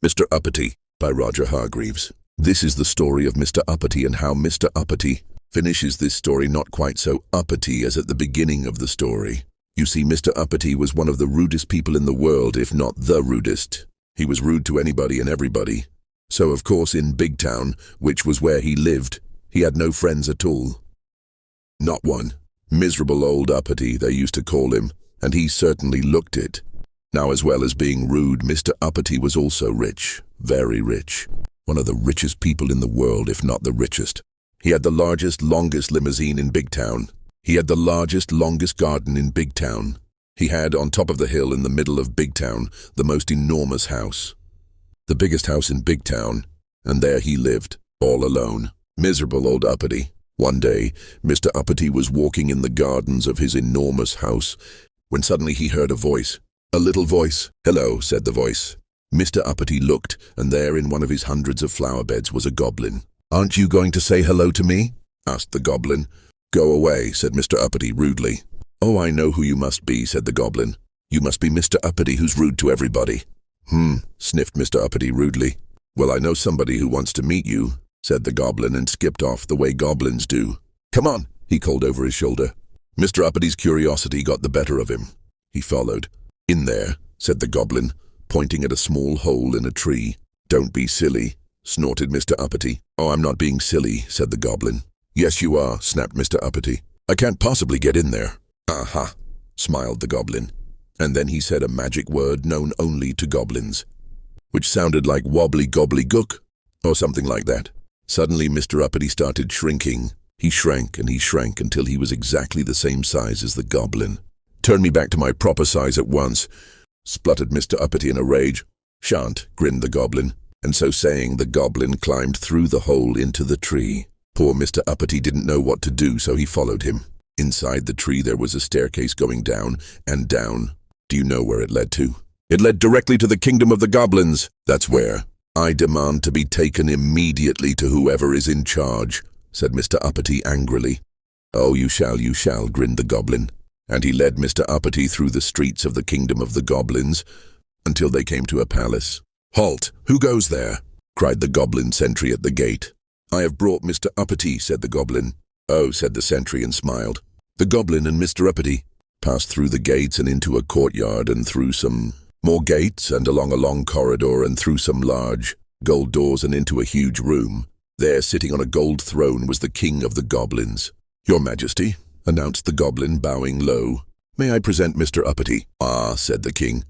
Mr. Uppity by Roger Hargreaves. This is the story of Mr. Uppity and how Mr. Uppity finishes this story not quite so uppity as at the beginning of the story. You see, Mr. Uppity was one of the rudest people in the world, if not the rudest. He was rude to anybody and everybody. So, of course, in Big Town, which was where he lived, he had no friends at all. Not one. Miserable old Uppity, they used to call him, and he certainly looked it. Now, as well as being rude, Mr. Uppity was also rich, very rich. One of the richest people in the world, if not the richest. He had the largest, longest limousine in Big Town. He had the largest, longest garden in Big Town. He had, on top of the hill in the middle of Big Town, the most enormous house. The biggest house in Big Town, and there he lived, all alone. Miserable old Uppity. One day, Mr. Uppity was walking in the gardens of his enormous house, when suddenly he heard a voice. A little voice. "Hello," said the voice. Mr. Uppity looked, and there in one of his hundreds of flower beds was a goblin. "Aren't you going to say hello to me?" asked the goblin. "Go away," said Mr. Uppity rudely. "Oh, I know who you must be," said the goblin. "You must be Mr. Uppity who's rude to everybody." Sniffed Mr. Uppity rudely. "Well, I know somebody who wants to meet you," said the goblin and skipped off the way goblins do. "Come on," he called over his shoulder. Mr. Uppity's curiosity got the better of him. He followed. "In there," said the goblin, pointing at a small hole in a tree. "Don't be silly," snorted Mr. Uppity. "Oh, I'm not being silly," said the goblin. "Yes, you are," snapped Mr. Uppity. "I can't possibly get in there." "Aha," smiled the goblin. And then he said a magic word known only to goblins, which sounded like wobbly gobbly gook, or something like that. Suddenly Mr. Uppity started shrinking. He shrank and he shrank until he was exactly the same size as the goblin. "Turn me back to my proper size at once," spluttered Mr. Uppity in a rage. "Shan't," grinned the goblin. And so saying, the goblin climbed through the hole into the tree. Poor Mr. Uppity didn't know what to do, so he followed him. Inside the tree there was a staircase going down and down. Do you know where it led to? It led directly to the kingdom of the goblins. That's where. "I demand to be taken immediately to whoever is in charge," said Mr. Uppity angrily. "Oh, you shall," grinned the goblin. And he led Mr. Uppity through the streets of the kingdom of the goblins until they came to a palace. "Halt! Who goes there?" cried the goblin sentry at the gate. "I have brought Mr. Uppity," said the goblin. "Oh," said the sentry and smiled. The goblin and Mr. Uppity passed through the gates and into a courtyard and through some more gates and along a long corridor and through some large gold doors and into a huge room. There, sitting on a gold throne, was the king of the goblins. "Your Majesty," announced the goblin, bowing low. "May I present Mr. Uppity?" "Ah," said the king.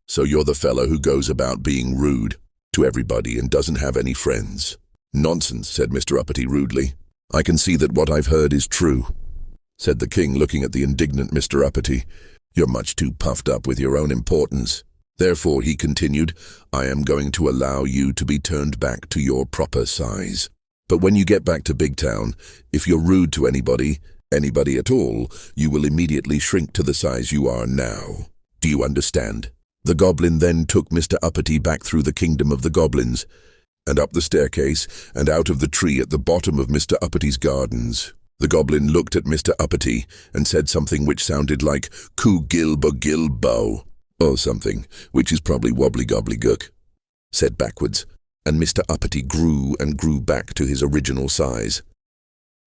"So you're the fellow who goes about being rude to everybody and doesn't have any friends." "Nonsense," said Mr. Uppity rudely. "I can see that what I've heard is true," said the king, looking at the indignant Mr. Uppity. "You're much too puffed up with your own importance. Therefore," he continued, "I am going to allow you to be turned back to your proper size. But when you get back to Big Town, if you're rude to anybody at all, you will immediately shrink to the size you are now. Do you understand?" The goblin then took Mr. Uppity back through the kingdom of the goblins, and up the staircase, and out of the tree at the bottom of Mr. Uppity's gardens. The goblin looked at Mr. Uppity and said something which sounded like "Coo-gilbo-gilbo," or something, which is probably wobbly-gobbly-gook, said backwards, and Mr. Uppity grew and grew back to his original size.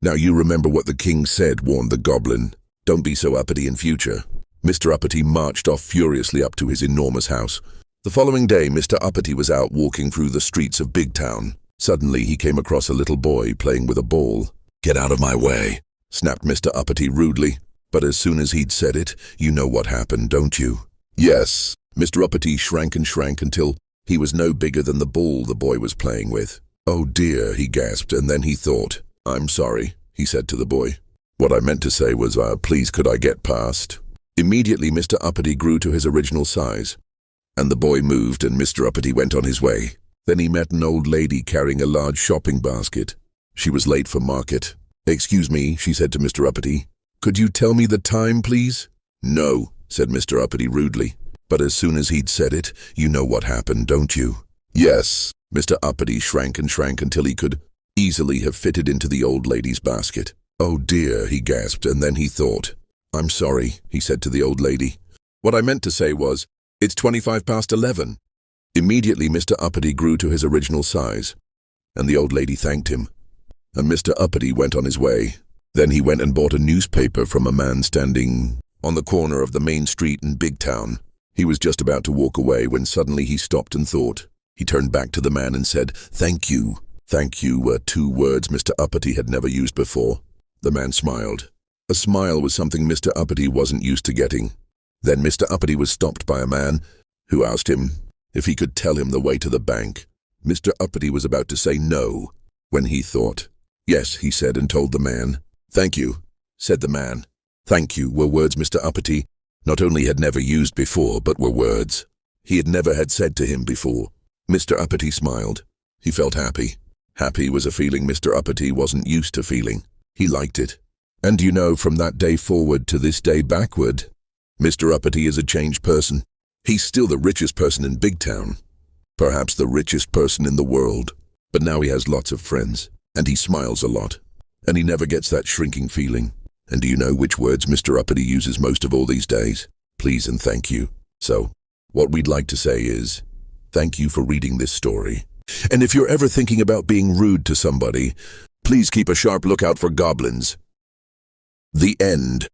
"Now you remember what the king said," warned the goblin. "Don't be so uppity in future." Mr. Uppity marched off furiously up to his enormous house. The following day, Mr. Uppity was out walking through the streets of Big Town. Suddenly, he came across a little boy playing with a ball. "Get out of my way," snapped Mr. Uppity rudely. But as soon as he'd said it, you know what happened, don't you? Yes. Mr. Uppity shrank and shrank until he was no bigger than the ball the boy was playing with. "Oh dear," he gasped, and then he thought. "I'm sorry," he said to the boy. "What I meant to say was, please could I get past?" Immediately Mr. Uppity grew to his original size, and the boy moved and Mr. Uppity went on his way. Then he met an old lady carrying a large shopping basket. She was late for market. "Excuse me," she said to Mr. Uppity. "Could you tell me the time, please?" "No," said Mr. Uppity rudely. But as soon as he'd said it, you know what happened, don't you? Yes. Mr. Uppity shrank and shrank until he could easily have fitted into the old lady's basket. "Oh dear," he gasped, and then he thought. "I'm sorry," he said to the old lady. "What I meant to say was, it's 11:25. Immediately Mr. Uppity grew to his original size, and the old lady thanked him, and Mr. Uppity went on his way. Then he went and bought a newspaper from a man standing on the corner of the main street in Big Town. He was just about to walk away when suddenly he stopped and thought. He turned back to the man and said, "Thank you." Thank you were two words Mr. Uppity had never used before. The man smiled. A smile was something Mr. Uppity wasn't used to getting. Then Mr. Uppity was stopped by a man who asked him if he could tell him the way to the bank. Mr. Uppity was about to say no when he thought. "Yes," he said, and told the man. "Thank you," said the man. "Thank you" were words Mr. Uppity not only had never used before, but were words he had never had said to him before. Mr. Uppity smiled. He felt happy. Happy was a feeling Mr. Uppity wasn't used to feeling. He liked it. And you know, from that day forward to this day backward, Mr. Uppity is a changed person. He's still the richest person in Big Town, perhaps the richest person in the world, but now he has lots of friends, and he smiles a lot, and he never gets that shrinking feeling. And do you know which words Mr. Uppity uses most of all these days? Please and thank you. So, what we'd like to say is, thank you for reading this story. And if you're ever thinking about being rude to somebody, please keep a sharp lookout for goblins. The end.